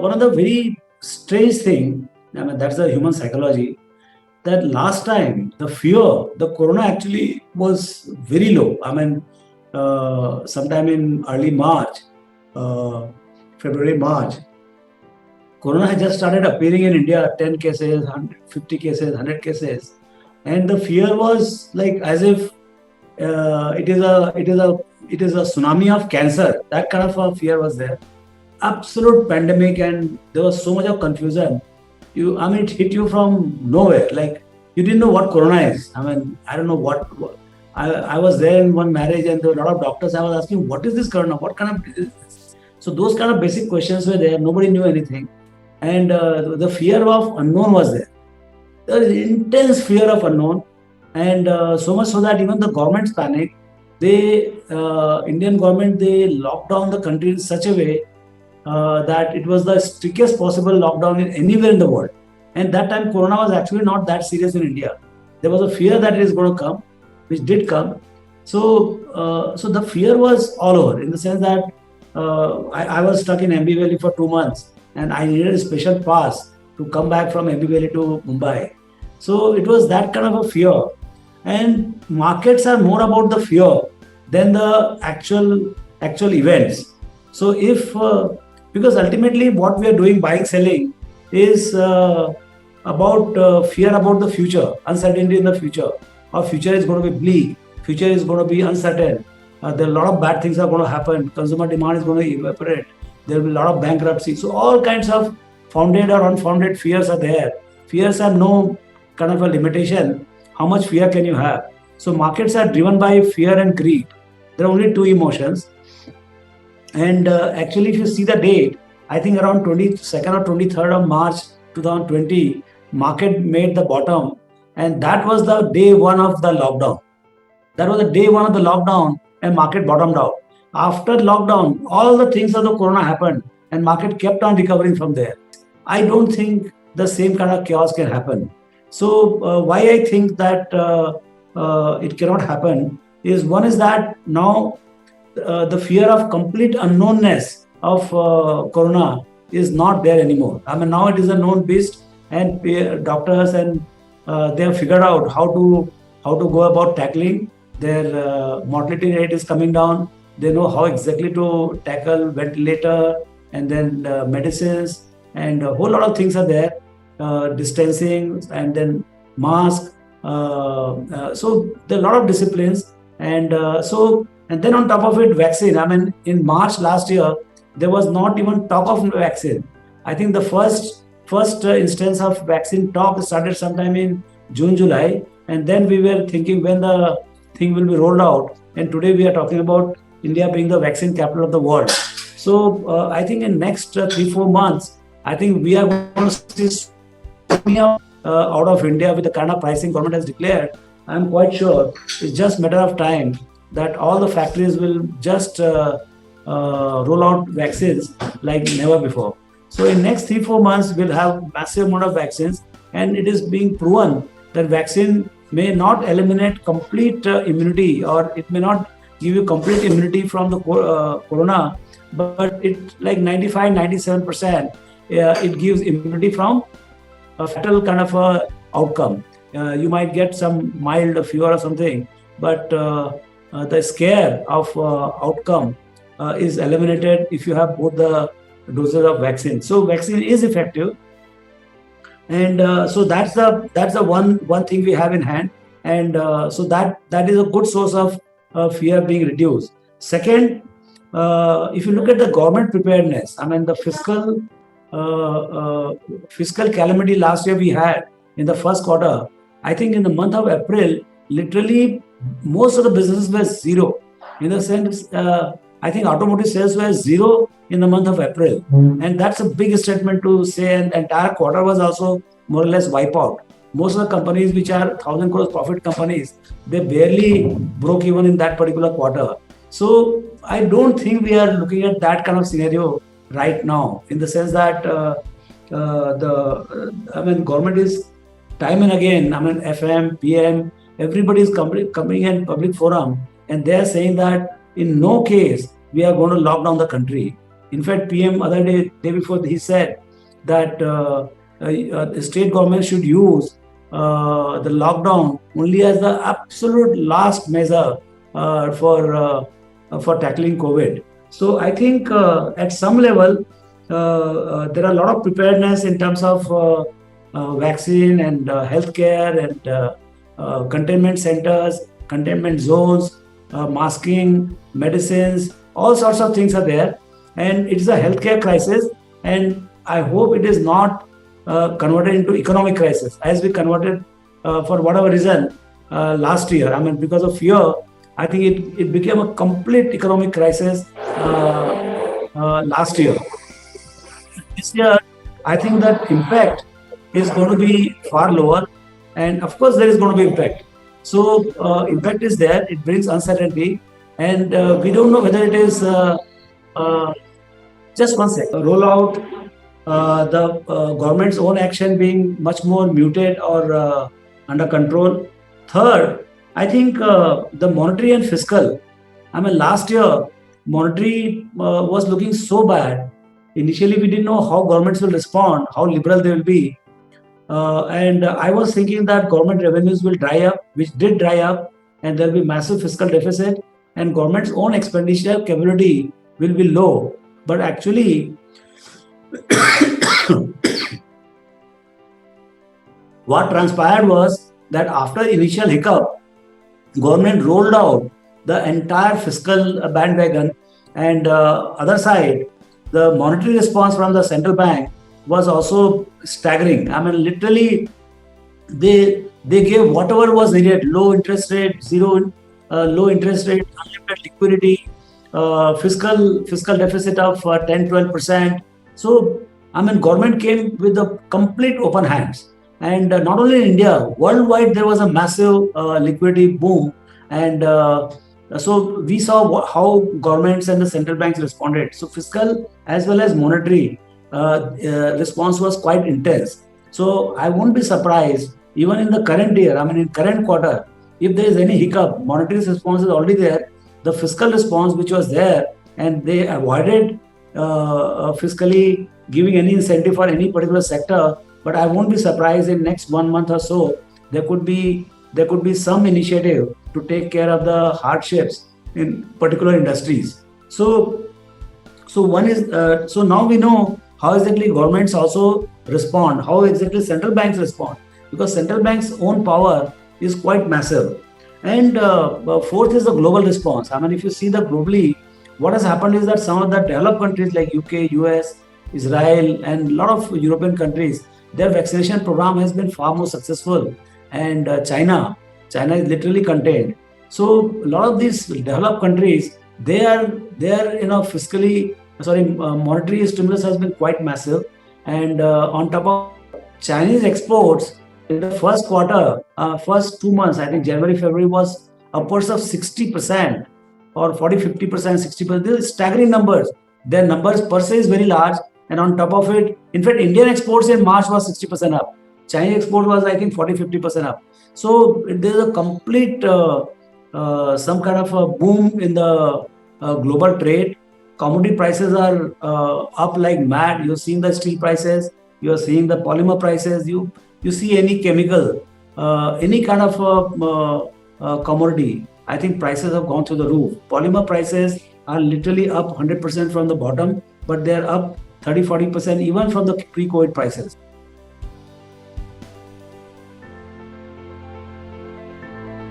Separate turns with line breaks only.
one of the very strange thing, I mean, that's the human psychology, that last time the fear, the corona actually was very low. I mean, sometime in early March, uh, February, March, corona had just started appearing in India, 10 cases, 150 cases, 100 cases. And the fear was like as if it is a tsunami of cancer. That kind of a fear was there. Absolute pandemic, and there was so much of confusion. I mean, it hit you from nowhere. Like you didn't know what corona is. I mean, I don't know what I was there in one marriage, and there were a lot of doctors. I was asking, what is this corona? What kind of disease is this? So those kind of basic questions were there. Nobody knew anything, and the fear of unknown was there. There is intense fear of unknown, and so much so that even the governments panic. Indian government, they locked down the country in such a way that it was the strictest possible lockdown in anywhere in the world. And that time, Corona was actually not that serious in India. There was a fear that it is going to come, which did come. So the fear was all over in the sense that I was stuck in MB Valley for 2 months, and I needed a special pass to come back from MB Valley to Mumbai. So it was that kind of a fear. And markets are more about the fear than the actual events. So if because ultimately what we are doing, buying, selling, is about fear about the future, uncertainty in the future. Our future is going to be bleak. Future is going to be uncertain. There are a lot of bad things are going to happen. Consumer demand is going to evaporate. There will be a lot of bankruptcy. So all kinds of founded or unfounded fears are there. Fears are no kind of a limitation. How much fear can you have? So markets are driven by fear and greed. There are only two emotions. And actually, if you see the date, I think around 22nd or 23rd of March 2020, market made the bottom, and that was the day one of the lockdown. That was the day one of the lockdown, and market bottomed out. After lockdown, all the things of the corona happened, and market kept on recovering from there. I don't think the same kind of chaos can happen. So why I think that it cannot happen is, one is that now the fear of complete unknownness of corona is not there anymore. I mean, now it is a known beast, and doctors and they have figured out how to go about tackling. Their mortality rate is coming down. They know how exactly to tackle ventilator, and then medicines, and a whole lot of things are there. Distancing, and then mask. So there are a lot of disciplines, and and then on top of it, vaccine. I mean, in March last year, there was not even talk of vaccine. I think the first instance of vaccine talk started sometime in June, July, and then we were thinking when the thing will be rolled out. And today we are talking about India being the vaccine capital of the world. So I think in next 3-4 months, I think we are going to see out of India with the kind of pricing government has declared. I'm quite sure it's just matter of time that all the factories will just roll out vaccines like never before. So in next 3-4 months, we'll have massive amount of vaccines, and it is being proven that vaccine may not eliminate complete immunity, or it may not give you complete immunity from the corona, but it like 95-97%, it gives immunity from a fatal kind of a outcome. You might get some mild fever or something, but the scare of outcome is eliminated if you have both the doses of vaccine. So vaccine is effective, and so that's the one thing we have in hand, and so that is a good source of fear being reduced. Second, if you look at the government preparedness, I mean the fiscal calamity last year we had in the first quarter. I think in the month of April, literally most of the businesses were zero. In the sense, I think automotive sales were zero in the month of April, and that's a big statement to say. And the entire quarter was also more or less wiped out. Most of the companies which are 1,000 crores profit companies, they barely broke even in that particular quarter. So I don't think we are looking at that kind of scenario right now, in the sense that I mean, government is time and again, I mean, FM, PM, everybody is coming in public forum, and they are saying that in no case we are going to lock down the country. In fact, PM other day before, he said that the state government should use the lockdown only as the absolute last measure for tackling COVID. So I think at some level there are a lot of preparedness in terms of vaccine and healthcare and containment centers, containment zones, masking, medicines, all sorts of things are there, and it is a healthcare crisis. And I hope it is not converted into economic crisis as we converted for whatever reason last year. I mean, because of fear, I think it became a complete economic crisis last year. This year, I think that impact is going to be far lower, and of course, there is going to be impact. So, impact is there. It brings uncertainty, and we don't know whether it is uh, just one second. Roll out the government's own action being much more muted or under control. Third, I think the monetary and fiscal. I mean, last year, monetary was looking so bad. Initially, we didn't know how governments will respond, how liberal they will be. And I was thinking that government revenues will dry up, which did dry up, and there will be massive fiscal deficit, and government's own expenditure capability will be low. But actually, what transpired was that after initial hiccup, government rolled out the entire fiscal bandwagon, and other side, the monetary response from the central bank was also staggering. I mean, literally, they gave whatever was needed: low interest rate, zero low interest rate, unlimited liquidity, fiscal deficit of 10-12%. So I mean, government came with the complete open hands, and not only in India, worldwide there was a massive liquidity boom, and so we saw how governments and the central banks responded. So fiscal as well as monetary response was quite intense. So I won't be surprised even in the current year. I mean, in current quarter, if there is any hiccup, monetary response is already there. The fiscal response which was there, and they avoided fiscally giving any incentive for any particular sector. But I won't be surprised in next 1 month or so there could be some initiative to take care of the hardships in particular industries. So one is so now we know how exactly governments also respond, how exactly central banks respond, because central banks' own power is quite massive. And fourth is the global response. I mean, if you see the globally, what has happened is that some of the developed countries like UK, US, Israel, and a lot of European countries, their vaccination program has been far more successful. And China is literally contained. So a lot of these developed countries, they are fiscally sorry monetary stimulus has been quite massive, and on top of Chinese exports in the first quarter, first 2 months, I think January, February was upwards of 60% or 40, 50%, 60%. These are staggering numbers. Their numbers per se is very large. And on top of it, in fact, Indian exports in March was 60% up. Chinese export was, I think, 40, 50% up. So there's a complete, some kind of a boom in the global trade. Commodity prices are up like mad. You're seeing the steel prices, you're seeing the polymer prices, you see any chemical, any kind of commodity. I think prices have gone through the roof. Polymer prices are literally up 100% from the bottom, but they're up 30-40% even from the pre-COVID prices.